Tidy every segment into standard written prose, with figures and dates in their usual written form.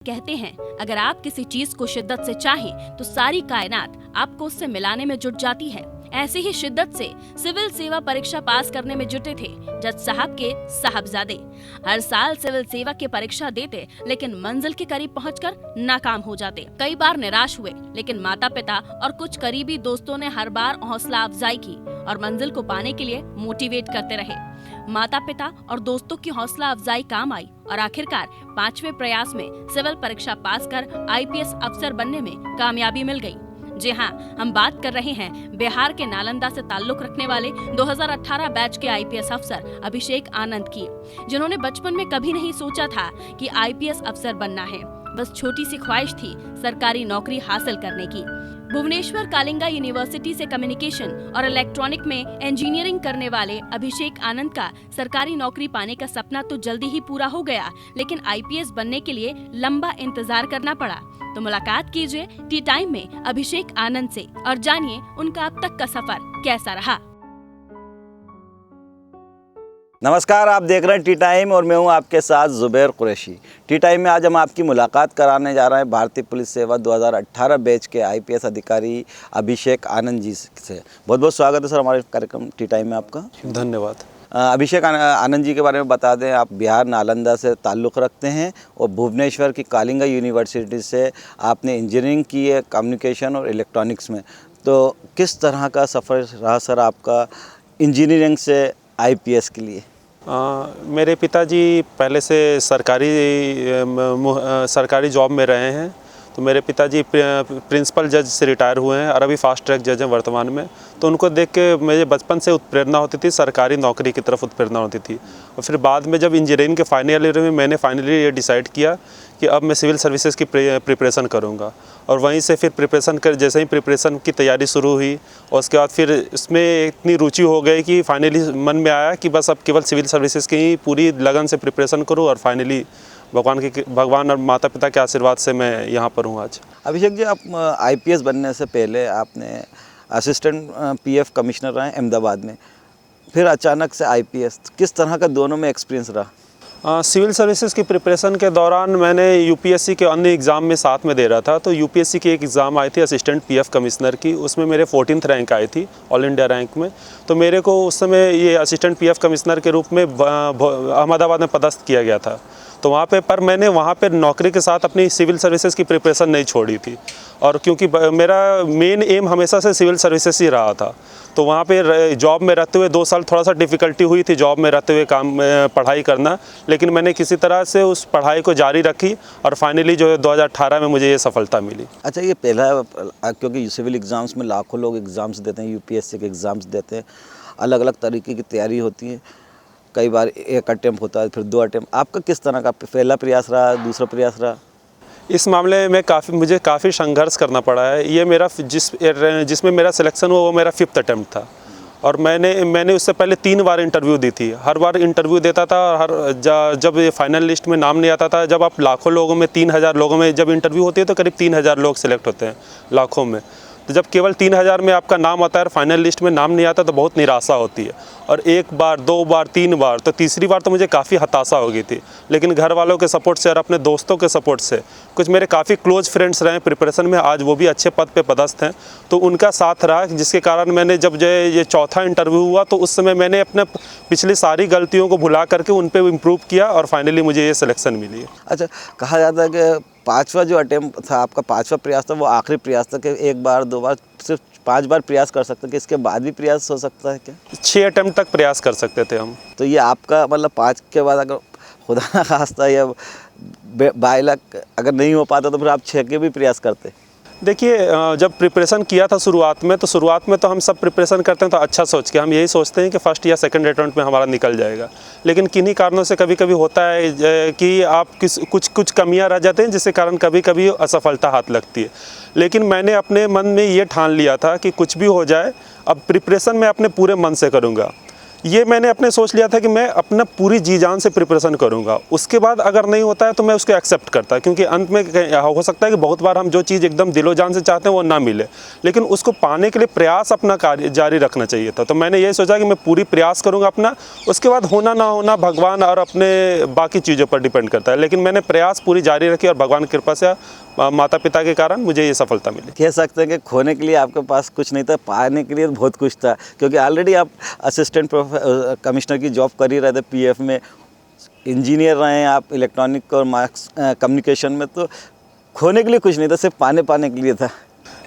कहते हैं अगर आप किसी चीज को शिद्दत से चाहें तो सारी कायनात आपको उससे मिलाने में जुट जाती है। ऐसे ही शिद्दत से सिविल सेवा परीक्षा पास करने में जुटे थे जज साहब के साहबजादे। हर साल सिविल सेवा की परीक्षा देते लेकिन मंजिल के करीब पहुंचकर नाकाम हो जाते। कई बार निराश हुए लेकिन माता पिता और कुछ करीबी दोस्तों ने हर बार हौसला अफजाई की और मंजिल को पाने के लिए मोटिवेट करते रहे। माता पिता और दोस्तों की हौसला अफजाई काम आई और आखिरकार 5वें प्रयास में सिविल परीक्षा पास कर IPS अफसर बनने में कामयाबी मिल गई। जी हाँ, हम बात कर रहे हैं बिहार के नालंदा से ताल्लुक रखने वाले 2018 बैच के IPS अफसर अभिषेक आनंद की, जिन्होंने बचपन में कभी नहीं सोचा था कि IPS अफसर बनना है। बस छोटी सी ख्वाहिश थी सरकारी नौकरी हासिल करने की। भुवनेश्वर कालिंगा यूनिवर्सिटी से कम्युनिकेशन और इलेक्ट्रॉनिक में इंजीनियरिंग करने वाले अभिषेक आनंद का सरकारी नौकरी पाने का सपना तो जल्दी ही पूरा हो गया, लेकिन IPS बनने के लिए लंबा इंतजार करना पड़ा। तो मुलाकात कीजिए टी टाइम में अभिषेक आनंद से और जानिए उनका अब तक का सफर कैसा रहा। नमस्कार, आप देख रहे हैं टी टाइम और मैं हूं आपके साथ जुबैर कुरैशी। टी टाइम में आज हम आपकी मुलाकात कराने जा रहे हैं भारतीय पुलिस सेवा 2018 बैच के IPS अधिकारी अभिषेक आनंद जी से। बहुत बहुत स्वागत है सर हमारे कार्यक्रम टी टाइम में आपका। धन्यवाद। अभिषेक आनंद जी के बारे में बता दें, आप बिहार नालंदा से ताल्लुक़ रखते हैं और भुवनेश्वर की कालिंगा यूनिवर्सिटी से आपने इंजीनियरिंग की है कम्युनिकेशन और इलेक्ट्रॉनिक्स में। तो किस तरह का सफ़र रहा सर आपका इंजीनियरिंग से IPS के लिए? मेरे पिताजी पहले से सरकारी जॉब में रहे हैं। तो मेरे पिताजी प्रिंसिपल जज से रिटायर हुए हैं और अभी फास्ट ट्रैक जज हैं वर्तमान में। तो उनको देख के मुझे बचपन से उत्प्रेरणा होती थी, सरकारी नौकरी की तरफ उत्प्रेरणा होती थी। और फिर बाद में जब इंजीनियरिंग के फाइनल ईयर में मैंने फाइनली ये डिसाइड किया कि अब मैं सिविल सर्विसेज की प्रिपरेशन करूँगा। और वहीं से फिर प्रिपरेशन कर जैसे ही प्रिपरेशन की तैयारी शुरू हुई और उसके बाद फिर इसमें इतनी रुचि हो गई कि फाइनली मन में आया कि बस अब केवल सिविल सर्विसेज की ही पूरी लगन से प्रिपरेशन करूँ। और फाइनली भगवान और माता पिता के आशीर्वाद से मैं यहाँ पर हूँ आज। अभिषेक जी, आप IPS बनने से पहले आपने असिस्टेंट PF कमिश्नर रहे अहमदाबाद में, फिर अचानक से IPS, किस तरह का दोनों में एक्सपीरियंस रहा? सिविल सर्विसेज की प्रिपरेशन के दौरान मैंने UPSC के अन्य एग्ज़ाम में साथ में दे रहा था। तो UPSC की एक एग्ज़ाम आई थी असिस्टेंट PF कमिश्नर की, उसमें मेरे 14th रैंक आई थी ऑल इंडिया रैंक में। तो मेरे को उस समय ये असिस्टेंट PF कमिश्नर के रूप में अहमदाबाद में पदस्थ किया गया था। तो वहाँ पे मैंने वहाँ पे नौकरी के साथ अपनी सिविल सर्विसेज की प्रिपरेशन नहीं छोड़ी थी। और क्योंकि मेरा मेन एम हमेशा से सिविल सर्विसेज ही रहा था। तो वहाँ पे जॉब में रहते हुए 2 साल थोड़ा सा डिफ़िकल्टी हुई थी जॉब में रहते हुए पढ़ाई करना, लेकिन मैंने किसी तरह से उस पढ़ाई को जारी रखी और फाइनली जो है 2018 में मुझे ये सफलता मिली। अच्छा, ये पहला, क्योंकि सिविल एग्ज़ाम्स में लाखों लोग एग्ज़ाम्स देते हैं, UPSC के एग्ज़ाम्स देते हैं, अलग अलग तरीके की तैयारी होती है, कई बार एक अटेम्प्ट होता है फिर 2 अटेम्प्ट। आपका किस तरह का पहला प्रयास रहा, दूसरा प्रयास रहा? इस मामले में मुझे काफ़ी संघर्ष करना पड़ा है। ये मेरा जिसमें मेरा सिलेक्शन हुआ वो मेरा 5th अटेम्प्ट था। और मैंने उससे पहले 3 बार इंटरव्यू दी थी। हर बार इंटरव्यू देता था और जब ये फाइनल लिस्ट में नाम नहीं आता था, जब आप लाखों लोगों में 3000 लोगों में जब इंटरव्यू होती है तो करीब 3000 लोग सिलेक्ट होते हैं लाखों में। तो जब केवल 3000 में आपका नाम आता है और फाइनल लिस्ट में नाम नहीं आता तो बहुत निराशा होती है। और 1 बार 2 बार 3 बार, तो तीसरी बार तो मुझे काफ़ी हताशा हो गई थी। लेकिन घर वालों के सपोर्ट से और अपने दोस्तों के सपोर्ट से, कुछ मेरे काफ़ी क्लोज फ्रेंड्स रहे प्रिपरेशन में, आज वो भी अच्छे पद पे पदस्थ हैं, तो उनका साथ रहा, जिसके कारण मैंने जब जो ये चौथा इंटरव्यू हुआ तो उस समय मैंने अपने पिछली सारी गलतियों को भुला करके उन पर इम्प्रूव किया और फाइनली मुझे ये सिलेक्शन मिली है। अच्छा, कहा जाता है कि 5वां जो अटेम्प्ट था आपका, 5वां प्रयास था, वो आखिरी प्रयास था कि 1 बार 2 बार, सिर्फ 5 बार प्रयास कर सकते हैं, कि इसके बाद भी प्रयास हो सकता है क्या? 6 अटेम्प्ट तक प्रयास कर सकते थे हम। तो ये आपका मतलब 5 के बाद अगर खुदा ना खास्ता या बाई लक अगर नहीं हो पाता तो फिर आप 6 के भी प्रयास करते? देखिए, जब प्रिपरेशन किया था शुरुआत में तो हम सब प्रिपरेशन करते हैं तो अच्छा सोच के हम यही सोचते हैं कि फर्स्ट या सेकंड अटेम्प्ट में हमारा निकल जाएगा। लेकिन किन्हीं कारणों से कभी कभी होता है कि आप कुछ कमियां रह जाते हैं, जिसके कारण कभी कभी असफलता हाथ लगती है। लेकिन मैंने अपने मन में ये ठान लिया था कि कुछ भी हो जाए, अब प्रिपरेशन मैं अपने पूरे मन से करूँगा। ये मैंने अपने सोच लिया था कि मैं अपना पूरी जी जान से प्रिपरेशन करूँगा, उसके बाद अगर नहीं होता है तो मैं उसको एक्सेप्ट करता, क्योंकि अंत में हो सकता है कि बहुत बार हम जो चीज़ एकदम दिलो जान से चाहते हैं वो ना मिले, लेकिन उसको पाने के लिए प्रयास अपना कार्य जारी रखना चाहिए था। तो मैंने ये सोचा कि मैं पूरी प्रयास करूँगा अपना, उसके बाद होना ना होना भगवान और अपने बाकी चीज़ों पर डिपेंड करता है, लेकिन मैंने प्रयास पूरी जारी रखी और भगवान की कृपा से माता पिता के कारण मुझे ये सफलता मिली। कह सकते हैं कि खोने के लिए आपके पास कुछ नहीं था, पाने के लिए बहुत कुछ था, क्योंकि ऑलरेडी आप असिस्टेंट कमिश्नर की जॉब कर ही रहे थे, पीएफ में इंजीनियर रहे हैं आप, इलेक्ट्रॉनिक और मास कम्युनिकेशन में, तो खोने के लिए कुछ नहीं था, सिर्फ पाने के लिए था।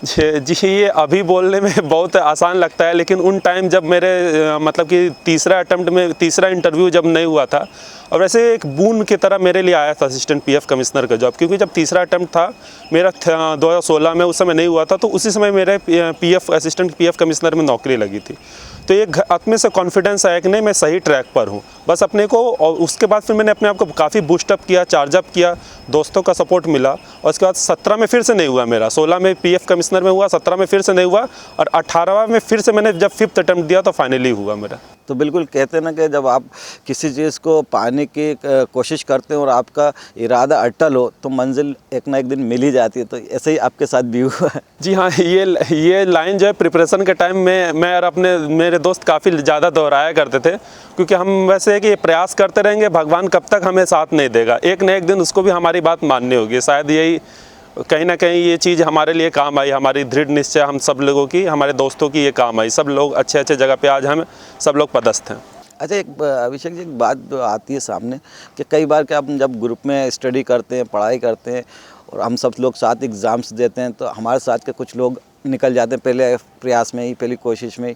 जी ये अभी बोलने में बहुत आसान लगता है, लेकिन उन टाइम जब मेरे मतलब कि तीसरा इंटरव्यू जब नहीं हुआ था, और वैसे एक बूंद की तरह मेरे लिए आया था असिस्टेंट पीएफ कमिश्नर का जॉब, क्योंकि जब तीसरा अटैम्प्ट था मेरा 2016 में, उस समय नहीं हुआ था, तो उसी समय मेरे असिस्टेंट पीएफ कमिश्नर में नौकरी लगी थी। तो एक अपने से कॉन्फिडेंस आया कि नहीं मैं सही ट्रैक पर हूँ बस अपने को, और उसके बाद फिर मैंने अपने आप को काफ़ी बूस्टअप किया, चार्जअप किया, दोस्तों का सपोर्ट मिला, और उसके बाद 17 में फिर से नहीं हुआ मेरा, 16 में पीएफ कमिश्नर में हुआ, 17 में फिर से नहीं हुआ, और 18वां में फिर से मैंने जब 5th अटैम्प्ट दिया तो फाइनली हुआ मेरा। तो बिल्कुल कहते हैं ना कि जब आप किसी चीज़ को पाने की कोशिश करते हैं और आपका इरादा अटल हो तो मंजिल एक ना एक दिन मिल ही जाती है, तो ऐसे ही आपके साथ भी हुआ है। जी हाँ, ये लाइन जो है प्रिपरेशन के टाइम में मैं और मेरे दोस्त काफ़ी ज़्यादा दोहराया करते थे, क्योंकि हम वैसे है कि ये प्रयास करते रहेंगे, भगवान कब तक हमें साथ नहीं देगा, एक न एक दिन उसको भी हमारी बात माननी होगी। शायद यही कहीं ना कहीं ये चीज़ हमारे लिए काम आई, हमारी दृढ़ निश्चय हम सब लोगों की, हमारे दोस्तों की ये काम आई, सब लोग अच्छे अच्छे जगह पे आज हम सब लोग पदस्थ हैं। अच्छा, एक अभिषेक जी, एक बात आती है सामने कि कई बार कि हम जब ग्रुप में स्टडी करते हैं, पढ़ाई करते हैं, और हम सब लोग साथ एग्ज़ाम्स देते हैं, तो हमारे साथ के कुछ लोग निकल जाते हैं पहले प्रयास में ही, पहली कोशिश में ही,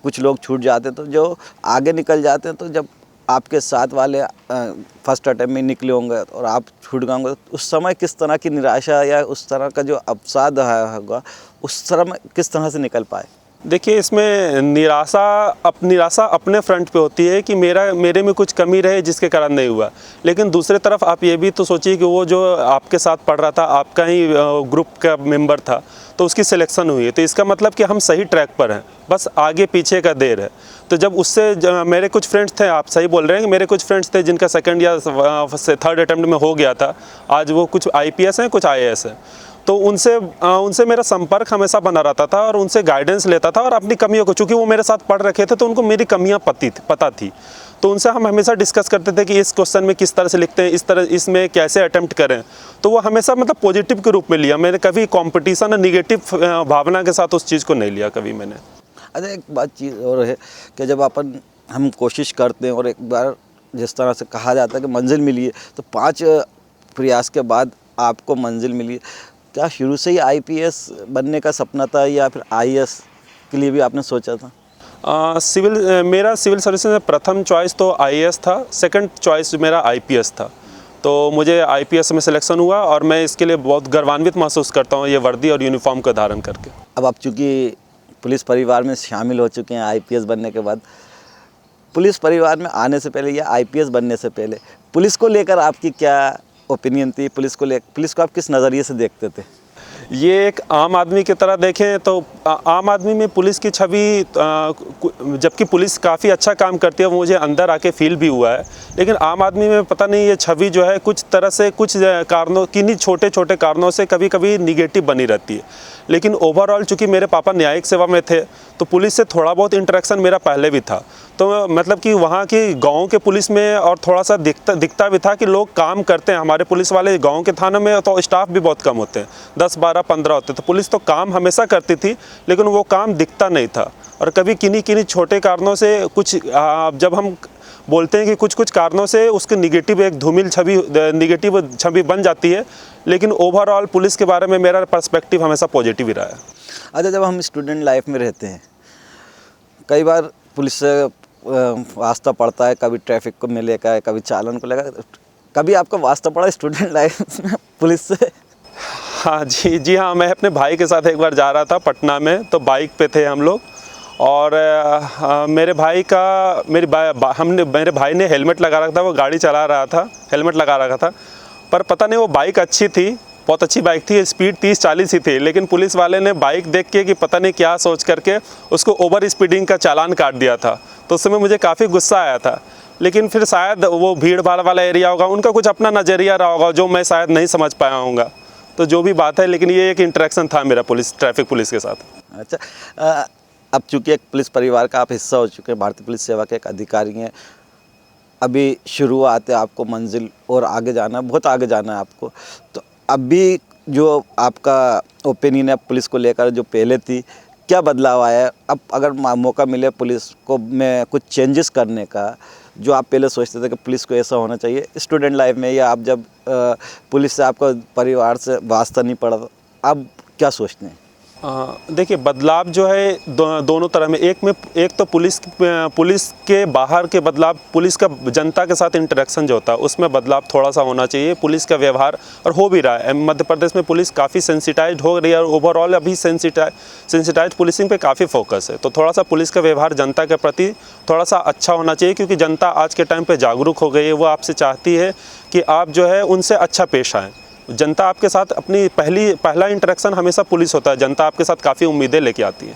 कुछ लोग छूट जाते हैं, तो जो आगे निकल जाते हैं, तो जब आपके साथ वाले फर्स्ट अटैम्प्ट में निकले होंगे और आप छूट गए होंगे, तो उस समय किस तरह की निराशा या उस तरह का जो अवसाद होगा, उस तरह में किस तरह से निकल पाए? देखिए, इसमें निराशा अपने फ्रंट पे होती है कि मेरे में कुछ कमी रहे जिसके कारण नहीं हुआ, लेकिन दूसरी तरफ आप ये भी तो सोचिए कि वो जो आपके साथ पढ़ रहा था, आपका ही ग्रुप का मेंबर था, तो उसकी सिलेक्शन हुई है, तो इसका मतलब कि हम सही ट्रैक पर हैं, बस आगे पीछे का देर है। तो जब उससे मेरे कुछ फ्रेंड्स थे, आप सही बोल रहे हैं कि मेरे कुछ फ्रेंड्स थे जिनका सेकंड या थर्ड अटैम्प्ट में हो गया था, आज वो कुछ IPS हैं, कुछ IAS हैं, तो उनसे मेरा संपर्क हमेशा बना रहता था और उनसे गाइडेंस लेता था, और अपनी कमियों को, चूँकि वो मेरे साथ पढ़ रखे थे तो उनको मेरी कमियाँ पता थी, तो उनसे हम हमेशा डिस्कस करते थे कि इस क्वेश्चन में किस तरह से लिखते हैं, इसमें कैसे अटेम्प्ट करें, तो वो हमेशा मतलब पॉजिटिव के रूप में लिया। मैंने कभी कंपटीशन और निगेटिव भावना के साथ उस चीज़ को नहीं लिया कभी मैंने। अच्छा, एक बात चीज़ और है कि जब हम कोशिश करते हैं और एक बार जिस तरह से कहा जाता है कि मंजिल मिली है, तो 5 प्रयास के बाद आपको मंजिल मिली है, क्या शुरू से ही IPS बनने का सपना था या फिर IAS के लिए भी आपने सोचा था? मेरा सिविल सर्विसेज में प्रथम चॉइस तो IAS था, सेकंड चॉइस मेरा IPS था, तो मुझे IPS में सिलेक्शन हुआ और मैं इसके लिए बहुत गर्वान्वित महसूस करता हूँ ये वर्दी और यूनिफॉर्म का धारण करके। अब आप चूँकि पुलिस परिवार में शामिल हो चुके हैं IPS बनने के बाद, पुलिस परिवार में आने से पहले या IPS बनने से पहले पुलिस को लेकर आपकी क्या ओपिनियन थी? पुलिस को आप किस नज़रिए से देखते थे? ये एक आम आदमी की तरह देखें तो आम आदमी में पुलिस की छवि, जबकि पुलिस काफ़ी अच्छा काम करती है, वो मुझे अंदर आके फील भी हुआ है, लेकिन आम आदमी में पता नहीं ये छवि जो है कुछ तरह से कुछ कारणों, किन्हीं छोटे छोटे कारणों से कभी कभी निगेटिव बनी रहती है। लेकिन ओवरऑल चूँकि मेरे पापा न्यायिक सेवा में थे तो पुलिस से थोड़ा बहुत इंटरेक्शन मेरा पहले भी था, तो मतलब कि वहाँ की गांव के पुलिस में और थोड़ा सा दिखता भी था कि लोग काम करते हैं। हमारे पुलिस वाले गांव के थानों में तो स्टाफ भी बहुत कम होते हैं, 10, 12, 15 होते, तो पुलिस तो काम हमेशा करती थी, लेकिन वो काम दिखता नहीं था। और कभी किन्हीं छोटे कारणों से कुछ, जब हम बोलते हैं कि कुछ कारणों से उसके निगेटिव एक धूमिल निगेटिव छवि बन जाती है, लेकिन ओवरऑल पुलिस के बारे में मेरा पर्सपेक्टिव हमेशा पॉजिटिव ही रहा है। अच्छा, जब हम स्टूडेंट लाइफ में रहते हैं, कई बार पुलिस से वास्ता पड़ता है, कभी ट्रैफिक को मिलेगा, कभी चालान को लेगा, कभी आपका वास्ता पड़ा स्टूडेंट लाइफ में पुलिस से? हाँ जी हाँ, मैं अपने भाई के साथ एक बार जा रहा था पटना में, तो बाइक पे थे हम लोग, और मेरे भाई ने हेलमेट लगा रखा था, वो गाड़ी चला रहा था, हेलमेट लगा रखा था, पर पता नहीं वो बाइक अच्छी थी बहुत अच्छी बाइक थी, स्पीड 30-40 ही थी, लेकिन पुलिस वाले ने बाइक देख के कि पता नहीं क्या सोच करके उसको ओवर स्पीडिंग का चालान काट दिया था। तो उस समय मुझे काफ़ी गुस्सा आया था, लेकिन फिर शायद वो भीड़ भाड़ वाला एरिया होगा, उनका कुछ अपना नज़रिया रहा होगा जो मैं शायद नहीं समझ पाया होऊंगा। तो जो भी बात है, लेकिन ये एक इंटरेक्शन था मेरा ट्रैफिक पुलिस के साथ। अच्छा, अब चूँकि एक पुलिस परिवार का आप हिस्सा हो चुके हैं, भारतीय पुलिस सेवा के एक अधिकारी हैं, अभी शुरुआत है, आपको मंजिल और आगे जाना है, बहुत आगे जाना है आपको। तो अभी जो आपका ओपिनियन है पुलिस को लेकर जो पहले थी, क्या बदलाव आया है? अब अगर मौका मिले पुलिस को में कुछ चेंजेस करने का, जो आप पहले सोचते थे कि पुलिस को ऐसा होना चाहिए स्टूडेंट लाइफ में, या आप जब पुलिस से आपका परिवार से वास्ता नहीं पड़ा, अब क्या सोचते हैं? देखिए, बदलाव जो है दोनों तरह में, एक तो पुलिस के बाहर के बदलाव, पुलिस का जनता के साथ इंटरेक्शन जो होता है उसमें बदलाव थोड़ा सा होना चाहिए। पुलिस का व्यवहार, और हो भी रहा है, मध्य प्रदेश में पुलिस काफ़ी सेंसिटाइज्ड हो रही है, और ओवरऑल अभी सेंसिटाइज्ड पुलिसिंग पे काफ़ी फोकस है। तो थोड़ा सा पुलिस का व्यवहार जनता के प्रति थोड़ा सा अच्छा होना चाहिए, क्योंकि जनता आज के टाइम पर जागरूक हो गई है। वो आपसे चाहती है कि आप जो है उनसे अच्छा पेश आएँ। जनता आपके साथ अपनी पहला इंटरेक्शन हमेशा पुलिस होता है, जनता आपके साथ काफ़ी उम्मीदें लेके आती है,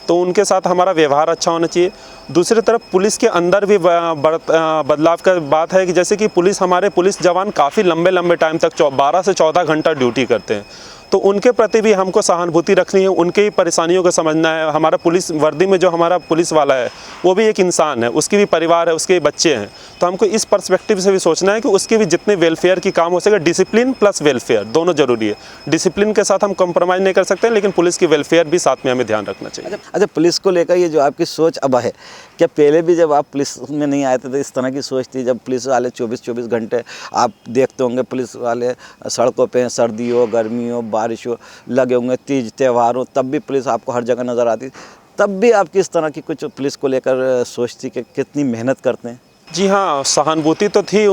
तो उनके साथ हमारा व्यवहार अच्छा होना चाहिए। दूसरी तरफ पुलिस के अंदर भी बदलाव का बात है कि जैसे कि हमारे पुलिस जवान काफ़ी लंबे टाइम तक 12 से 14 घंटा ड्यूटी करते हैं, तो उनके प्रति भी हमको सहानुभूति रखनी है, उनके ही परेशानियों को समझना है। हमारा पुलिस वर्दी में जो हमारा पुलिस वाला है वो भी एक इंसान है, उसकी भी परिवार है, उसके बच्चे हैं, तो हमको इस पर्सपेक्टिव से भी सोचना है कि उसके भी जितने वेलफेयर की काम हो सके, डिसिप्लिन प्लस वेलफेयर दोनों जरूरी है। डिसिप्लिन के साथ हम कॉम्प्रोमाइज़ नहीं कर सकते, लेकिन पुलिस की वेलफेयर भी साथ में हमें ध्यान रखना चाहिए। अच्छा, पुलिस को लेकर ये जो आपकी सोच अब है, क्या पहले भी जब आप पुलिस में नहीं आए थे तो इस तरह की सोच थी? जब पुलिस वाले 24-24 घंटे आप देखते होंगे, पुलिस वाले सड़कों पे, सर्दी हो, गर्मी हो, बारिश हो, लगे होंगे, तीज त्यौहार हो, तब भी पुलिस आपको हर जगह नज़र आती, तब भी आपकी इस तरह की कुछ पुलिस को लेकर सोच थी कि कितनी मेहनत करते हैं? जी हाँ, सहानुभूति तो थी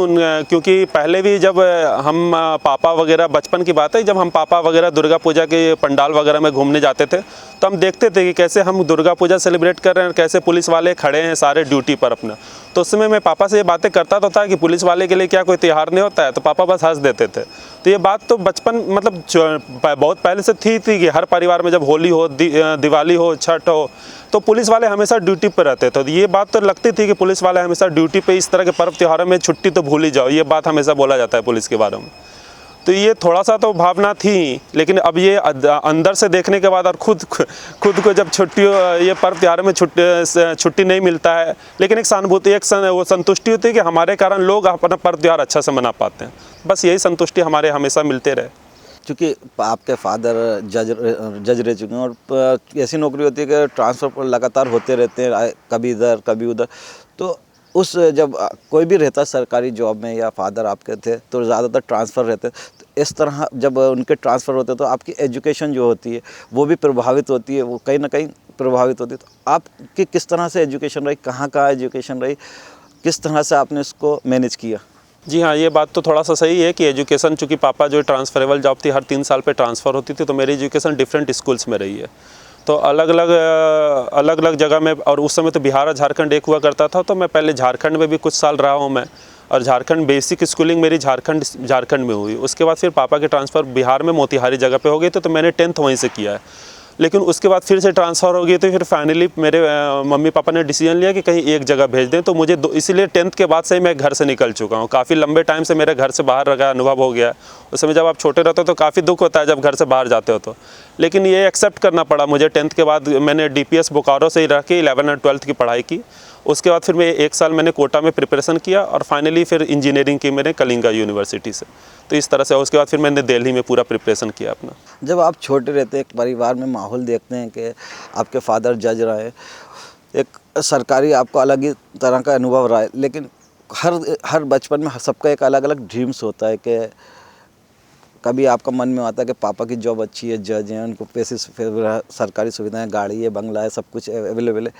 क्योंकि पहले भी जब हम पापा वगैरह, बचपन की बात है, जब हम पापा वगैरह दुर्गा पूजा के पंडाल वगैरह में घूमने जाते थे, तो हम देखते थे कि कैसे हम दुर्गा पूजा सेलिब्रेट कर रहे हैं, कैसे पुलिस वाले खड़े हैं सारे ड्यूटी पर अपना। तो उस समय मैं पापा से ये बातें करता तो था कि पुलिस वाले के लिए क्या कोई त्यौहार नहीं होता है, तो पापा बस हंस देते थे। तो ये बात तो बचपन मतलब बहुत पहले से थी कि हर परिवार में जब होली हो, दिवाली हो, छठ हो, तो पुलिस वाले हमेशा ड्यूटी पर रहते थे। तो ये बात तो लगती थी कि पुलिस वाले हमेशा ड्यूटी पे, इस तरह के पर्व त्योहारों में छुट्टी तो भूल ही जाओ, ये बात हमेशा बोला जाता है पुलिस के बारे में। तो ये थोड़ा सा तो भावना थी, लेकिन अब ये अंदर से देखने के बाद और खुद को जब ये पर्व त्योहारों में छुट्टी नहीं मिलता है, लेकिन एक सहानुभूति, वो संतुष्टि होती है कि हमारे कारण लोग अपना पर्व त्योहार अच्छा से मना पाते हैं। बस यही संतुष्टि हमारे हमेशा मिलते रहे। क्योंकि आपके फादर जज रह चुके हैं, और ऐसी नौकरी होती है कि ट्रांसफ़र लगातार होते रहते हैं, कभी इधर कभी उधर। तो उस जब कोई भी रहता सरकारी जॉब में, या फादर आपके थे, तो ज़्यादातर ट्रांसफ़र रहते, तो इस तरह जब उनके ट्रांसफ़र होते तो आपकी एजुकेशन जो होती है वो भी प्रभावित होती है, वो कहीं ना कहीं प्रभावित होती है। तो आपकी किस तरह से एजुकेशन रही, कहाँ एजुकेशन रही, किस तरह से आपने इसको मैनेज किया? जी हाँ, ये बात तो थोड़ा सा सही है कि एजुकेशन, चूँकि पापा जो ट्रांसफरेबल जॉब थी, हर 3 साल पे ट्रांसफ़र होती थी, तो मेरी एजुकेशन डिफरेंट स्कूल्स में रही है। तो अलग अलग जगह में, और उस समय तो बिहार और झारखंड एक हुआ करता था, तो मैं पहले झारखंड में भी कुछ साल रहा हूँ मैं, और झारखंड बेसिक स्कूलिंग मेरी झारखंड में हुई। उसके बाद फिर पापा के ट्रांसफ़र बिहार में मोतिहारी जगह पे हो गई, तो मैंने 10th वहीं से किया है। लेकिन उसके बाद फिर से ट्रांसफ़र हो गई, तो फिर फाइनली मेरे मम्मी पापा ने डिसीजन लिया कि कहीं एक जगह भेज दें। तो मुझे इसीलिए 10th के बाद से ही मैं घर से निकल चुका हूँ। काफ़ी लंबे टाइम से मेरे घर से बाहर रहा अनुभव हो गया। उस समय जब आप छोटे रहते हो तो काफ़ी दुख होता है जब घर से बाहर जाते हो तो, लेकिन ये एक्सेप्ट करना पड़ा मुझे। 10th के बाद मैंने DPS बोकारो से ही रह के 11 और 12th की पढ़ाई की। उसके बाद फिर मैं 1 साल मैंने कोटा में प्रिपरेशन किया, और फाइनली फिर इंजीनियरिंग की मैंने कलिंगा यूनिवर्सिटी से। तो इस तरह से उसके बाद फिर मैंने दिल्ली में पूरा प्रिपरेशन किया अपना। जब आप छोटे रहते, एक परिवार में माहौल देखते हैं कि आपके फादर जज रहे, एक सरकारी आपको अलग ही तरह का अनुभव रहा है, लेकिन हर बचपन में सबका एक अलग अलग ड्रीम्स होता है कि कभी आपका मन में आता है कि पापा की जॉब अच्छी है, जज हैं, उनको पैसे, सरकारी सुविधाएं, गाड़ी है, बंगला है, सब कुछ अवेलेबल है।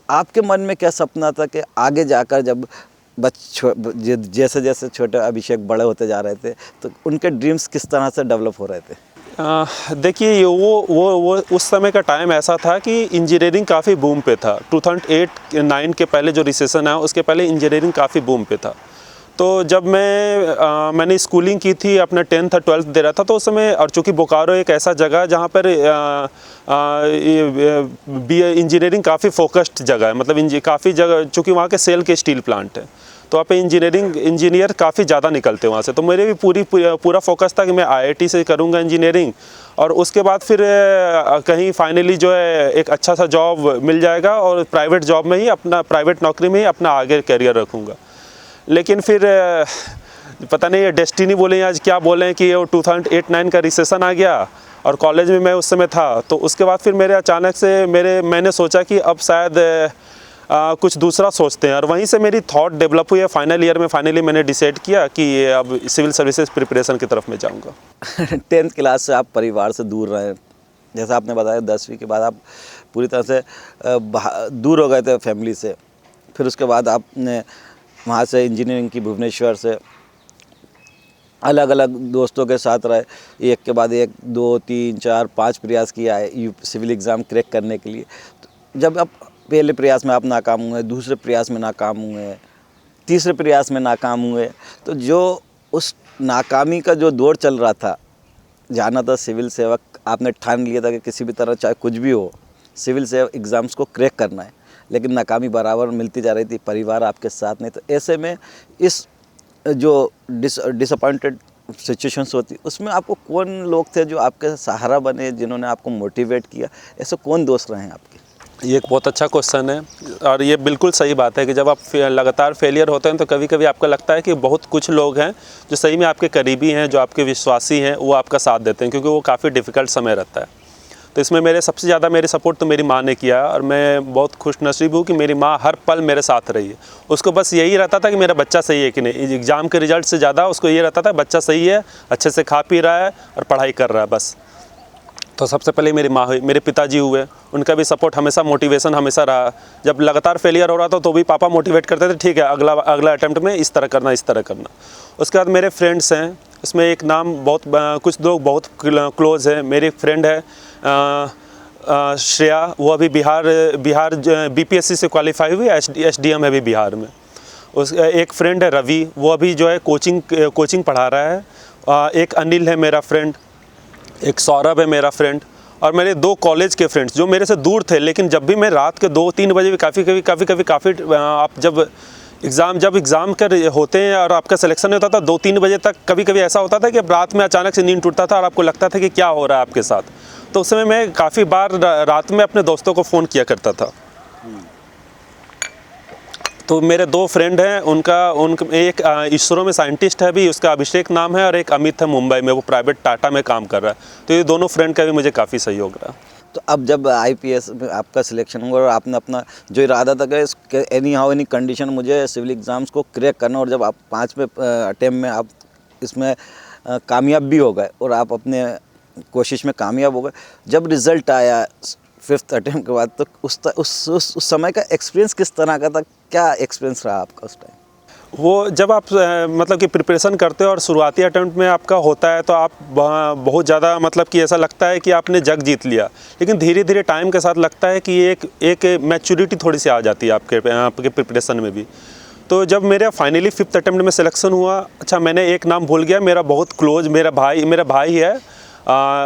आपके मन में क्या सपना था कि आगे जाकर जब जैसे जैसे छोटे अभिषेक बड़े होते जा रहे थे, तो उनके ड्रीम्स किस तरह से डेवलप हो रहे थे? देखिए, वो उस समय का टाइम ऐसा था कि इंजीनियरिंग काफ़ी बूम पे था। 2008-9 के पहले जो रिसेशन है, उसके पहले इंजीनियरिंग काफ़ी बूम पे था। तो जब मैंने स्कूलिंग की थी, अपना 10th और 12th दे रहा था, तो उस समय, और चूँकि बोकारो एक ऐसा जगह है जहाँ पर इंजीनियरिंग काफ़ी फोकस्ड जगह है, मतलब काफ़ी जगह, चूँकि वहाँ के सेल के स्टील प्लांट है, तो वहाँ पे इंजीनियर काफ़ी ज़्यादा निकलते हैं वहाँ से। तो मेरे भी पूरा फोकस था कि मैं IIT से करूँगा इंजीनियरिंग, और उसके बाद फिर कहीं फाइनली जो है एक अच्छा सा जॉब मिल जाएगा और प्राइवेट जॉब में ही अपना, प्राइवेट नौकरी में ही अपना आगे करियर रखूँगा। लेकिन फिर पता नहीं, डेस्टिनी बोले आज क्या बोलें कि 2008-9 का रिसेशन आ गया, और कॉलेज में मैं उस समय था। तो उसके बाद फिर मेरे अचानक से मैंने सोचा कि अब शायद कुछ दूसरा सोचते हैं, और वहीं से मेरी थॉट डेवलप हुई है। फाइनल ईयर में फाइनली मैंने डिसाइड किया कि अब सिविल सर्विसेज प्रिपरेशन की तरफ मैं जाऊंगा। 10th क्लास से आप परिवार से दूर रहे, जैसा आपने बताया 10वीं के बाद आप पूरी तरह से दूर हो गए थे फैमिली से। फिर उसके बाद आपने वहाँ से इंजीनियरिंग की भुवनेश्वर से, अलग अलग दोस्तों के साथ रहे, एक के बाद एक, 2, 3, 4, 5 प्रयास किया है सिविल एग्ज़ाम क्रैक करने के लिए। तो जब आप पहले प्रयास में आप नाकाम हुए, दूसरे प्रयास में नाकाम हुए, तीसरे प्रयास में नाकाम हुए, तो जो उस नाकामी का जो दौर चल रहा था, जाना था सिविल सेवक, आपने ठान लिया था कि किसी भी तरह चाहे कुछ भी हो सिविल सेवक एग्ज़ाम्स को क्रैक करना है, लेकिन नाकामी बराबर मिलती जा रही थी, परिवार आपके साथ नहीं। तो ऐसे में इस जो डिसअपॉइंटेड सिचुएशंस होती, उसमें आपको कौन लोग थे जो आपके सहारा बने, जिन्होंने आपको मोटिवेट किया? ऐसे कौन दोस्त रहे हैं आपके? ये एक बहुत अच्छा क्वेश्चन है, और ये बिल्कुल सही बात है कि जब आप लगातार फेलियर होते हैं तो कभी कभी आपको लगता है कि बहुत कुछ लोग हैं जो सही में आपके करीबी हैं, जो आपके विश्वासी हैं, वो आपका साथ देते हैं, क्योंकि वो काफ़ी डिफ़िकल्ट समय रहता है। तो इसमें मेरे सबसे ज़्यादा मेरी सपोर्ट तो मेरी माँ ने किया, और मैं बहुत खुशनसीब हूँ कि मेरी माँ हर पल मेरे साथ रही है। उसको बस यही रहता था कि मेरा बच्चा सही है कि नहीं, एग्ज़ाम के रिजल्ट से ज़्यादा उसको ये रहता था बच्चा सही है, अच्छे से खा पी रहा है और पढ़ाई कर रहा है, बस। तो सबसे पहले मेरी माँ हुई, मेरे पिताजी हुए, उनका भी सपोर्ट हमेशा, मोटिवेशन हमेशा रहा। जब लगातार फेलियर हो रहा था तो भी पापा मोटिवेट करते थे, ठीक है अगला अटैम्प्ट में इस तरह करना, इस तरह करना। उसके बाद मेरे फ्रेंड्स हैं, इसमें एक नाम कुछ लोग बहुत क्लोज़ हैं। मेरी फ्रेंड है श्रेया, वो अभी बिहार BPSC से क्वालिफाई हुई, SDM है अभी बिहार में। एक फ्रेंड है रवि, वो अभी जो है कोचिंग पढ़ा रहा है। एक अनिल है मेरा फ्रेंड, एक सौरभ है मेरा फ्रेंड, और मेरे 2 कॉलेज के फ्रेंड्स जो मेरे से दूर थे, लेकिन जब भी मैं रात के 2-3 बजे भी काफ़ी आप जब एग्ज़ाम कर होते हैं और आपका सिलेक्शन होता था 2-3 बजे तक, कभी ऐसा होता था कि अब रात में अचानक से नींद टूटता था और आपको लगता था कि क्या हो रहा है आपके साथ। तो उस समय मैं काफ़ी बार रात में अपने दोस्तों को फ़ोन किया करता था। तो मेरे 2 फ्रेंड हैं, उनका एक इसरो में साइंटिस्ट है अभी, उसका अभिषेक नाम है, और एक अमित है मुंबई में, वो प्राइवेट टाटा में काम कर रहा है। तो ये दोनों फ्रेंड का भी मुझे काफ़ी सहयोग रहा। तो अब जब IPS में आपका सिलेक्शन हुआ और आपने अपना जो इरादा था कि एनी कंडीशन मुझे सिविल एग्ज़ाम्स को क्रैक करना, और जब आप 5वें अटेम्प्ट में आप इसमें कामयाब भी हो गए और आप अपने कोशिश में कामयाब हो गए, जब रिज़ल्ट आया 5th अटेम्प्ट के बाद, तो उस समय का एक्सपीरियंस किस तरह का था? क्या एक्सपीरियंस रहा आपका उस टाइम? वो जब आप मतलब कि प्रिपरेशन करते हो और शुरुआती अटेम्प्ट में आपका होता है, तो आप बहुत ज़्यादा मतलब कि ऐसा लगता है कि आपने जग जीत लिया, लेकिन धीरे धीरे टाइम के साथ लगता है कि एक मैच्योरिटी थोड़ी सी आ जाती है आपके प्रिपरेशन में भी। तो जब मेरा फाइनली 5th अटेम्प्ट में सिलेक्शन हुआ, अच्छा मैंने एक नाम भूल गया, मेरा बहुत क्लोज मेरा भाई है,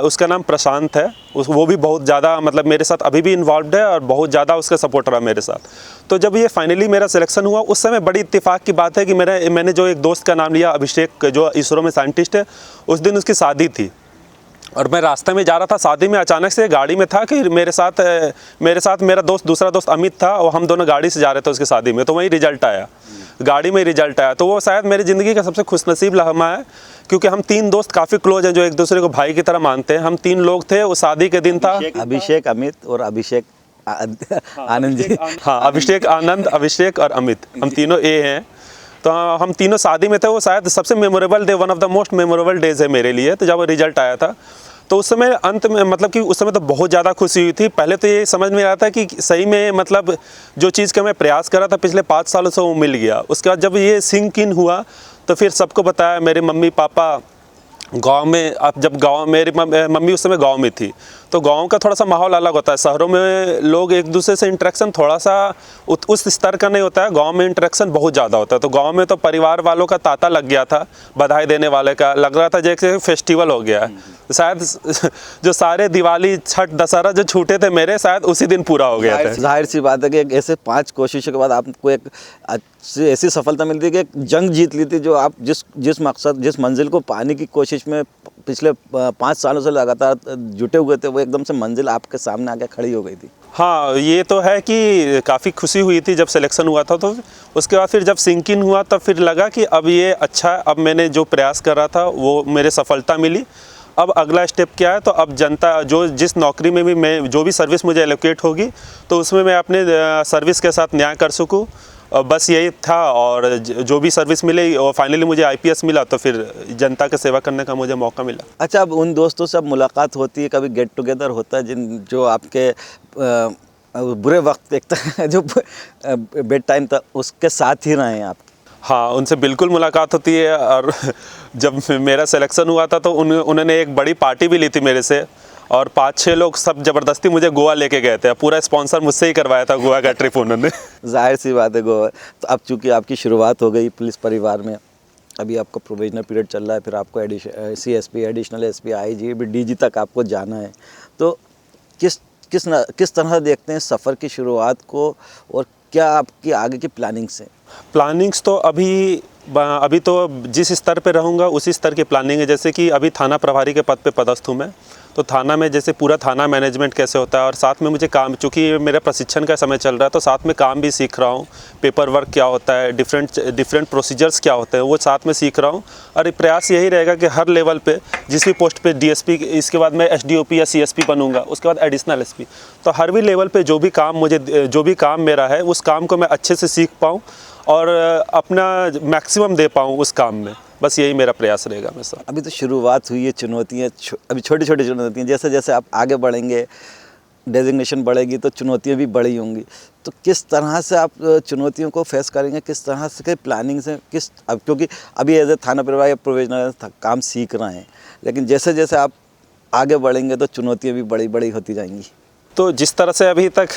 उसका नाम प्रशांत है, वो भी बहुत ज़्यादा मतलब मेरे साथ अभी भी इन्वॉल्वड है और बहुत ज़्यादा उसका सपोर्ट रहा मेरे साथ। तो जब ये फाइनली मेरा सिलेक्शन हुआ, उस समय बड़ी इत्तेफाक की बात है कि मैंने जो एक दोस्त का नाम लिया अभिषेक, जो इसरो में साइंटिस्ट है, उस दिन उसकी शादी थी और मैं रास्ते में जा रहा था। शादी में अचानक से गाड़ी में था कि मेरे साथ मेरा दूसरा दोस्त अमित था, और हम दोनों गाड़ी से जा रहे थे उसकी शादी में। तो वही रिजल्ट आया, गाड़ी में रिजल्ट आया। तो वो शायद मेरी ज़िंदगी का सबसे खुशनसीब लम्हा है, क्योंकि हम 3 दोस्त काफ़ी क्लोज हैं, जो एक दूसरे को भाई की तरह मानते हैं। हम 3 लोग थे, वो शादी के दिन था। अभिषेक, अमित और अभिषेक आनंद जी। हाँ, अभिषेक आनंद, अभिषेक और अमित, हम तीनों हैं। तो हम तीनों शादी में थे। वो शायद सबसे memorable day, one of the most memorable days है मेरे लिए। तो जब वो रिजल्ट आया था, तो उस समय अंत में मतलब कि उस समय तो बहुत ज़्यादा खुशी हुई थी। पहले तो ये समझ में आ रहा था कि सही में मतलब जो चीज़ का मैं प्रयास कर रहा था पिछले 5 सालों से, वो मिल गया। उसके बाद जब ये सिंक इन हुआ, तो फिर सबको बताया, मेरे मम्मी पापा, गांव में, अब जब गांव, मेरी मम्मी उस समय गांव में थी, तो गांव का थोड़ा सा माहौल अलग होता है। शहरों में लोग एक दूसरे से इंटरेक्शन थोड़ा सा उस स्तर का नहीं होता है, गांव में इंटरेक्शन बहुत ज़्यादा होता है। तो गांव में तो परिवार वालों का तांता लग गया था, बधाई देने वाले का लग रहा था जैसे फेस्टिवल हो गया है। शायद जो सारे दिवाली, छठ, दशहरा जो छूटे थे मेरे, शायद उसी दिन पूरा हो गया था। जाहिर सी बात है कि ऐसे 5 कोशिशों के बाद आपको एक ऐसी सफलता मिलती है कि एक जंग जीत ली थी, जो आप जिस मकसद, जिस मंजिल को पाने की कोशिश में पिछले 5 सालों से लगातार जुटे हुए थे, वो एकदम से मंजिल आपके सामने आके खड़ी हो गई थी। हाँ, ये तो है कि काफ़ी खुशी हुई थी जब सिलेक्शन हुआ था। तो उसके बाद फिर जब सिंक इन हुआ, तब फिर लगा कि अब ये अच्छा है, अब मैंने जो प्रयास कर रहा था वो मेरे सफलता मिली। अब अगला स्टेप क्या है, तो अब जनता जो जिस नौकरी में भी मैं, जो भी सर्विस मुझे एलोकेट होगी, तो उसमें मैं अपने सर्विस के साथ न्याय कर सकूँ, बस यही था। और जो भी सर्विस मिले और फाइनली मुझे IPS मिला, तो फिर जनता की सेवा करने का मुझे मौका मिला। अच्छा, अब उन दोस्तों से अब मुलाकात होती है, कभी गेट टुगेदर होता है जो आपके बुरे वक्त, एक जो बेड टाइम था उसके साथ ही रहे हैं आप? हाँ, उनसे बिल्कुल मुलाकात होती है। और जब मेरा सिलेक्शन हुआ था तो उन्होंने एक बड़ी पार्टी भी ली थी मेरे से, और 5-6 लोग सब ज़बरदस्ती मुझे गोवा लेके गए थे। पूरा स्पॉन्सर मुझसे ही करवाया था गोवा का ट्रिप उन्होंने। जाहिर सी बात है, गोवा। तो अब चूँकि आपकी शुरुआत हो गई पुलिस परिवार में, अभी आपका प्रोविजनल पीरियड चल रहा है, फिर आपको CSP, additional SP, IG, DG तक आपको जाना है, तो किस तरह देखते हैं सफ़र की शुरुआत को, और क्या आपकी आगे की प्लानिंग्स हैं? प्लानिंग्स तो अभी तो जिस स्तर पे रहूँगा उसी स्तर की प्लानिंग है। जैसे कि अभी थाना प्रभारी के पद पे पदस्थ हूँ मैं, तो थाना में जैसे पूरा थाना मैनेजमेंट कैसे होता है, और साथ में मुझे काम, चूँकि मेरा प्रशिक्षण का समय चल रहा है, तो साथ में काम भी सीख रहा हूँ। पेपर वर्क क्या होता है, डिफरेंट प्रोसीजर्स क्या होते हैं, वो साथ में सीख रहा हूँ। और प्रयास यही रहेगा कि हर लेवल पे, जिस भी पोस्ट पे DSP, इसके बाद मैं SDOP या CSP बनूंगा, उसके बाद एडिशनल SP, तो हर भी लेवल पे जो भी काम मेरा है, उस काम को मैं अच्छे से सीख पाऊँ और अपना मैक्सिमम दे पाऊँ उस काम में। बस यही मेरा प्रयास रहेगा हमेशा। अभी तो शुरुआत हुई है, चुनौतियाँ अभी छोटी छोटी चुनौतियाँ, जैसे जैसे आप आगे बढ़ेंगे, डेजिग्नेशन बढ़ेगी, तो चुनौतियाँ भी बड़ी होंगी। तो किस तरह से आप चुनौतियों को फेस करेंगे, किस तरह से प्लानिंग से, अब क्योंकि अभी एज ए थाना प्रभारी प्रोविजनल काम सीख रहे हैं, लेकिन जैसे जैसे आप आगे बढ़ेंगे तो चुनौतियाँ भी बड़ी बड़ी होती जाएंगी। तो जिस तरह से अभी तक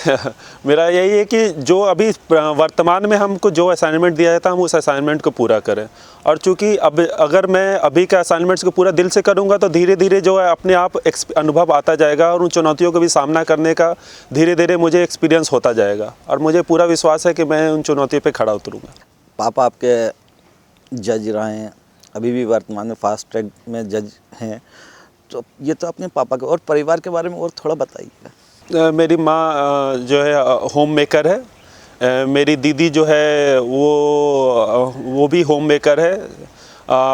मेरा यही है कि जो अभी वर्तमान में हमको जो असाइनमेंट दिया जाता है, हम उस असाइनमेंट को पूरा करें। और चूँकि अब अगर मैं अभी के असाइनमेंट्स को पूरा दिल से करूँगा, तो धीरे धीरे जो है अपने आप अनुभव आता जाएगा, और उन चुनौतियों का भी सामना करने का धीरे धीरे मुझे एक्सपीरियंस होता जाएगा, और मुझे पूरा विश्वास है कि मैं उन चुनौतियों पर खड़ा उतरूँगा। पापा आपके जज रहे हैं, अभी भी वर्तमान में फास्ट ट्रैक में जज हैं, तो ये तो अपने पापा के और परिवार के बारे में और थोड़ा बताइएगा। मेरी माँ जो है होम मेकर है। मेरी दीदी जो है वो भी होम मेकर है।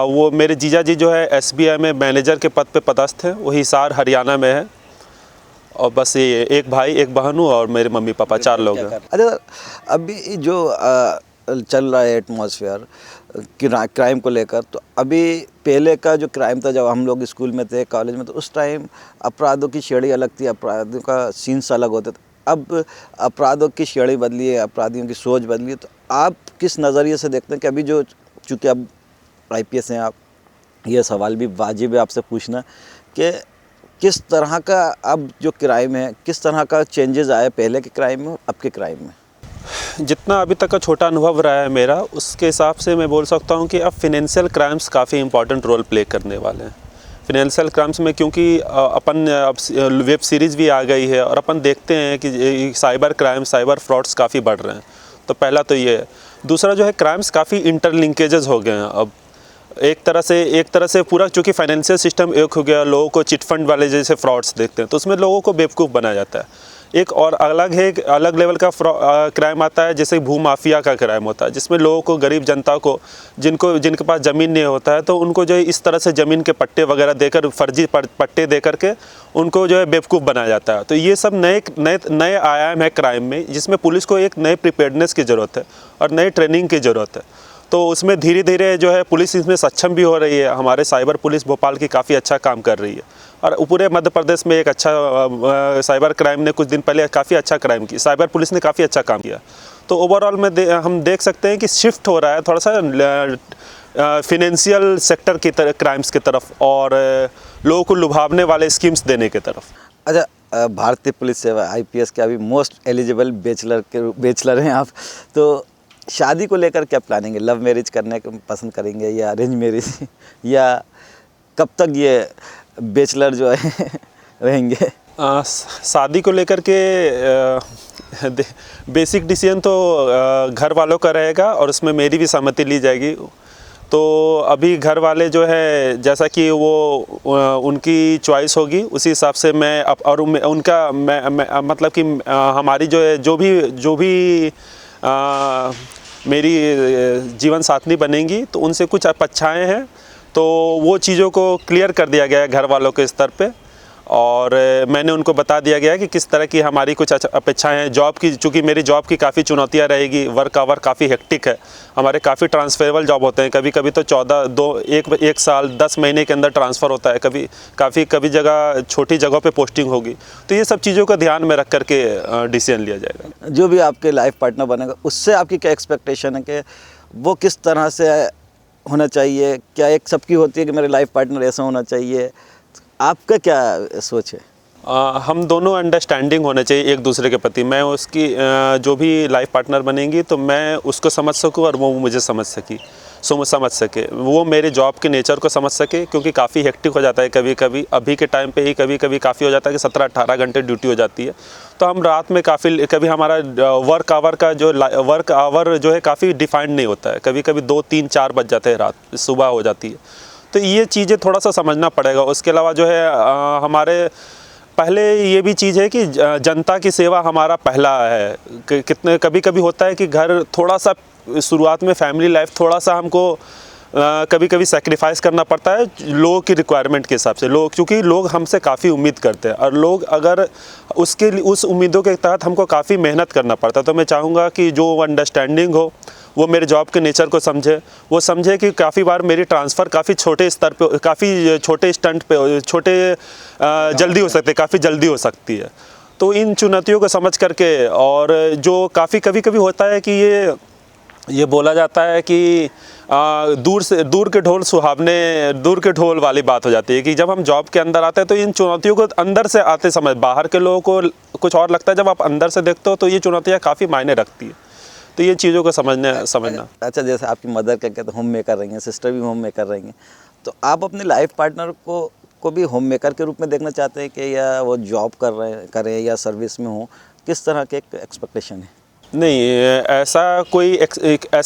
वो मेरे जीजा जी जो है SBI में मैनेजर के पद पे पदस्थ है, वो हिसार हरियाणा में है। और बस ये एक भाई एक बहन हूँ, और मेरे मम्मी पापा 4 लोग हैं। अच्छा, अभी जो चल रहा है एटमॉस्फेयर क्राइम को लेकर, तो अभी पहले का जो क्राइम था, जब हम लोग स्कूल में थे, कॉलेज में, तो उस टाइम अपराधों की श्रेणी अलग थी, अपराधों का सीन्स अलग होते थे। अब अपराधों की श्रेणी बदली है, अपराधियों की सोच बदली है, तो आप किस नज़रिए से देखते हैं कि अभी जो, चूँकि अब IPS हैं आप, ये सवाल भी वाजिब है आपसे पूछना कि किस तरह का अब जो क्राइम है, किस तरह का चेंजेस आए पहले के क्राइम में और अब के क्राइम में? जितना अभी तक का छोटा अनुभव रहा है मेरा, उसके हिसाब से मैं बोल सकता हूँ कि अब फिनेंशियल क्राइम्स काफ़ी इंपॉर्टेंट रोल प्ले करने वाले हैं। फिनेंशियल क्राइम्स में क्योंकि अपन अब वेब सीरीज़ भी आ गई है, और अपन देखते हैं कि साइबर क्राइम, साइबर फ्रॉड्स काफ़ी बढ़ रहे हैं। तो पहला तो ये है। दूसरा जो है, क्राइम्स काफ़ी इंटरलिंकेजेस हो गए हैं अब। एक तरह से पूरा, चूँकि फाइनेंशियल सिस्टम एक हो गया, लोगों को चिट फंड वाले जैसे फ्रॉड्स देखते हैं, तो उसमें लोगों को बेवकूफ़ बनाया जाता है। एक और अलग लेवल का क्राइम आता है, जैसे भू माफिया का क्राइम होता है, जिसमें लोगों को, गरीब जनता को, जिनके पास ज़मीन नहीं होता है, तो उनको जो है इस तरह से ज़मीन के पट्टे वगैरह देकर, फर्जी पट्टे दे करके उनको जो है बेवकूफ़ बनाया जाता है। तो ये सब नए आयाम है क्राइम में, जिसमें पुलिस को एक नए प्रिपेयर्डनेस की ज़रूरत है और नई ट्रेनिंग की ज़रूरत है। तो उसमें धीरे धीरे जो है पुलिस इसमें सक्षम भी हो रही है। हमारे साइबर पुलिस भोपाल की काफ़ी अच्छा काम कर रही है, और पूरे मध्य प्रदेश में एक अच्छा साइबर क्राइम ने कुछ दिन पहले काफ़ी अच्छा क्राइम किया, साइबर पुलिस ने काफ़ी अच्छा काम किया। तो ओवरऑल में हम देख सकते हैं कि शिफ्ट हो रहा है, थोड़ा सा फिनेंशियल सेक्टर की तरफ, क्राइम्स की तरफ और लोगों को लुभावने वाले स्कीम्स देने की तरफ। अच्छा, भारतीय पुलिस सेवा आईपीएस के अभी मोस्ट एलिजिबल बैचलर हैं आप, तो शादी को लेकर क्या प्लानिंग है? लव मैरिज करने को पसंद करेंगे या अरेंज मैरिज या कब तक ये बैचलर जो है रहेंगे? शादी को लेकर के बेसिक डिसीजन तो घर वालों का रहेगा और उसमें मेरी भी सहमति ली जाएगी। तो अभी घर वाले जो है जैसा कि वो उनकी चॉइस होगी उसी हिसाब से मैं और उनका मैं मतलब कि हमारी जो है जो भी मेरी जीवन साथी बनेंगी तो उनसे कुछ अपेक्षाएं हैं, तो वो चीज़ों को क्लियर कर दिया गया है घर वालों के स्तर पे। और मैंने उनको बता दिया गया है कि किस तरह की हमारी कुछ अपेक्षाएं हैं। जॉब की, चूँकि मेरी जॉब की काफ़ी चुनौतियां रहेगी, वर्क आवर काफ़ी हेक्टिक है, हमारे काफ़ी ट्रांसफरेबल जॉब होते हैं, कभी कभी तो एक साल 10 महीने के अंदर ट्रांसफ़र होता है, कभी जगह छोटी जगहों पे पोस्टिंग होगी। तो ये सब चीज़ों का ध्यान में रख करके डिसीजन लिया जाएगा। जो भी आपके लाइफ पार्टनर बनेगा उससे आपकी क्या एक्सपेक्टेशन है कि वो किस तरह से होना चाहिए? क्या एक सबकी होती है कि मेरे लाइफ पार्टनर ऐसा होना चाहिए, आपका क्या सोच है? हम दोनों अंडरस्टैंडिंग होने चाहिए एक दूसरे के प्रति। मैं उसकी जो भी लाइफ पार्टनर बनेंगी तो मैं उसको समझ सकूं और वो मुझे समझ सके, वो मेरे जॉब के नेचर को समझ सके, क्योंकि काफ़ी हेक्टिक हो जाता है कभी कभी। अभी के टाइम पे ही कभी काफ़ी हो जाता है कि 17-18 घंटे ड्यूटी हो जाती है, तो हम रात में कभी हमारा वर्क आवर जो है काफ़ी डिफाइंड नहीं होता है, कभी 2-3-4 बज जाते हैं, रात सुबह हो जाती है। तो ये चीज़ें थोड़ा सा समझना पड़ेगा। उसके अलावा जो है हमारे पहले ये भी चीज़ है कि जनता की सेवा हमारा पहला है। कितने कभी होता है कि घर थोड़ा सा शुरुआत में फैमिली लाइफ थोड़ा सा हमको कभी सेक्रीफाइस करना पड़ता है लोगों की रिक्वायरमेंट के हिसाब से। क्योंकि लोग हमसे काफ़ी उम्मीद करते हैं और लोग अगर उस उम्मीदों के तहत हमको काफ़ी मेहनत करना पड़ता है। तो मैं चाहूँगा कि जो अंडरस्टैंडिंग हो वो मेरे जॉब के नेचर को वो समझे कि काफ़ी बार मेरी ट्रांसफ़र काफ़ी छोटे स्तर पे, काफ़ी छोटे स्टंट पे, जल्दी हो सकते, काफ़ी जल्दी हो सकती है। तो इन चुनौतियों को समझ करके, और जो काफ़ी कभी होता है कि ये बोला जाता है कि दूर के ढोल वाली बात हो जाती है कि जब हम जॉब के अंदर आते हैं तो इन चुनौतियों को अंदर से आते समय बाहर के लोगों को कुछ और लगता है, जब आप अंदर से देखते हो तो ये चुनौतियाँ काफ़ी मायने रखती है। तो ये चीज़ों को समझना। अच्छा, जैसे आपकी मदर क्या कहते हैं होम मेकर रही हैं, सिस्टर भी होम मेकर रही हैं, तो आप अपने लाइफ पार्टनर को भी होम मेकर के रूप में देखना चाहते हैं कि या वो जॉब करें या सर्विस में हो? किस तरह के एक्सपेक्टेशन है? नहीं, ऐसा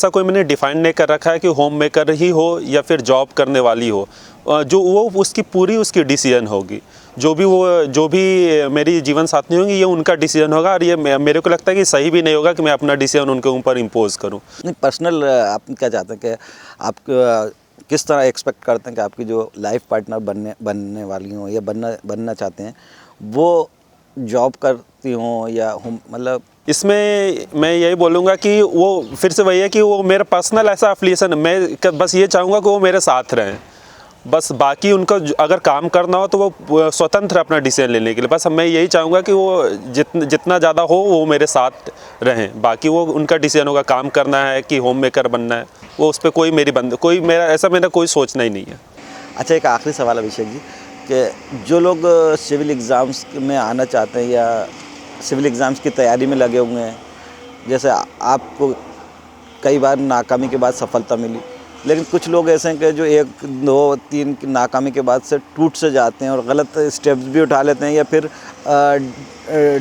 कोई मैंने डिफाइन नहीं कर रखा है कि होम मेकर ही हो या फिर जॉब करने वाली हो। जो वो उसकी डिसीजन होगी। जो भी मेरी जीवन साथी होंगी ये उनका डिसीजन होगा, और ये मेरे को लगता है कि सही भी नहीं होगा कि मैं अपना डिसीजन उनके ऊपर इम्पोज करूं। नहीं, पर्सनल आप क्या चाहते हैं कि आप किस तरह एक्सपेक्ट करते हैं कि आपकी जो लाइफ पार्टनर बनने वाली हो या बनना चाहते हैं वो जॉब करती हों या होम, मतलब इसमें मैं यही बोलूँगा कि वो फिर से वही है कि वो मेरा पर्सनल ऐसा एफिलिएशन है। मैं बस ये चाहूँगा कि वो मेरे साथ रहें, बस बाकी उनको अगर काम करना हो तो वो स्वतंत्र अपना डिसीजन लेने के लिए। बस मैं यही चाहूँगा कि वो जितना ज़्यादा हो वो मेरे साथ रहें, बाकी वो उनका डिसीजन होगा। काम करना है कि होम मेकर बनना है, वो उस पर मेरा कोई सोचना ही नहीं है। अच्छा, एक आखिरी सवाल अभिषेक जी, कि जो लोग सिविल एग्ज़ाम्स में आना चाहते हैं या सिविल एग्ज़ाम्स की तैयारी में लगे हुए हैं, जैसे आपको कई बार नाकामी के बाद सफलता मिली, लेकिन कुछ लोग ऐसे हैं कि जो 1, 2, 3 की नाकामी के बाद से टूट से जाते हैं और गलत स्टेप्स भी उठा लेते हैं या फिर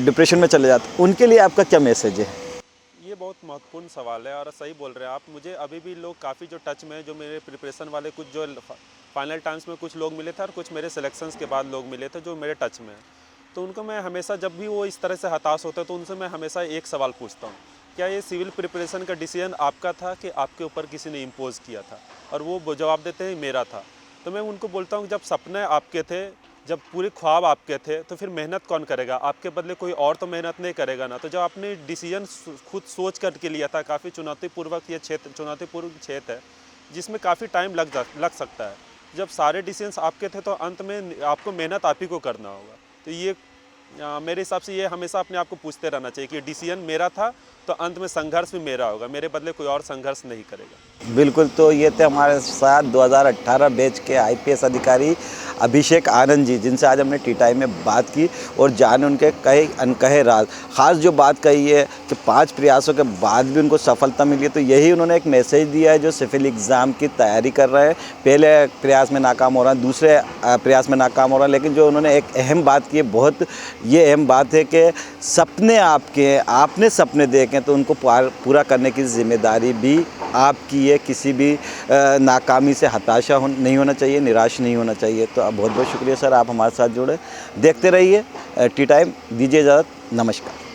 डिप्रेशन में चले जाते हैं, उनके लिए आपका क्या मैसेज है? ये बहुत महत्वपूर्ण सवाल है और सही बोल रहे हैं आप। मुझे अभी भी लोग काफ़ी जो टच में है, जो मेरे प्रिपरेशन वाले कुछ जो फाइनल टाइम्स में कुछ लोग मिले थे और कुछ मेरे सिलेक्शंस के बाद लोग मिले थे जो मेरे टच में है। तो उनको मैं हमेशा, जब भी वो इस तरह से हताश होते हैं तो उनसे मैं हमेशा एक सवाल पूछता हूँ, क्या ये सिविल प्रिपरेशन का डिसीजन आपका था कि आपके ऊपर किसी ने इम्पोज किया था? और वो जवाब देते हैं मेरा था। तो मैं उनको बोलता हूँ, जब सपने आपके थे, जब पूरे ख्वाब आपके थे, तो फिर मेहनत कौन करेगा? आपके बदले कोई और तो मेहनत नहीं करेगा ना। तो जब आपने डिसीजन खुद सोच करके लिया था, काफ़ी चुनौतीपूर्वक चुनौतीपूर्ण क्षेत्र है जिसमें काफ़ी टाइम लग सकता है। जब सारे डिसीजंस आपके थे तो अंत में आपको मेहनत आप ही को करना होगा। तो ये मेरे हिसाब से ये हमेशा अपने आप को पूछते रहना चाहिए कि डिसीजन मेरा था तो अंत में संघर्ष भी मेरा होगा, मेरे बदले कोई और संघर्ष नहीं करेगा। बिल्कुल। तो ये थे हमारे साथ 2018 बैच के आईपीएस अधिकारी अभिषेक आनंद जी, जिनसे आज हमने टी टाइम में बात की और जाने उनके कई अनकहे राज। ख़ास जो बात कही है कि 5 प्रयासों के बाद भी उनको सफलता मिली है, तो यही उन्होंने एक मैसेज दिया है जो सिविल एग्ज़ाम की तैयारी कर रहे हैं। पहले प्रयास में नाकाम हो रहा है, दूसरे प्रयास में नाकाम हो रहा है, लेकिन जो उन्होंने एक अहम बात की है, बहुत ये अहम बात है कि सपने आपने सपने देखें तो उनको पूरा करने की जिम्मेदारी भी आपकी है। किसी भी नाकामी से हताशा नहीं होना चाहिए, निराश नहीं होना चाहिए। तो बहुत बहुत शुक्रिया सर, आप हमारे साथ जुड़े। देखते रहिए टी टाइम। दीजिए इजाज़त, नमस्कार।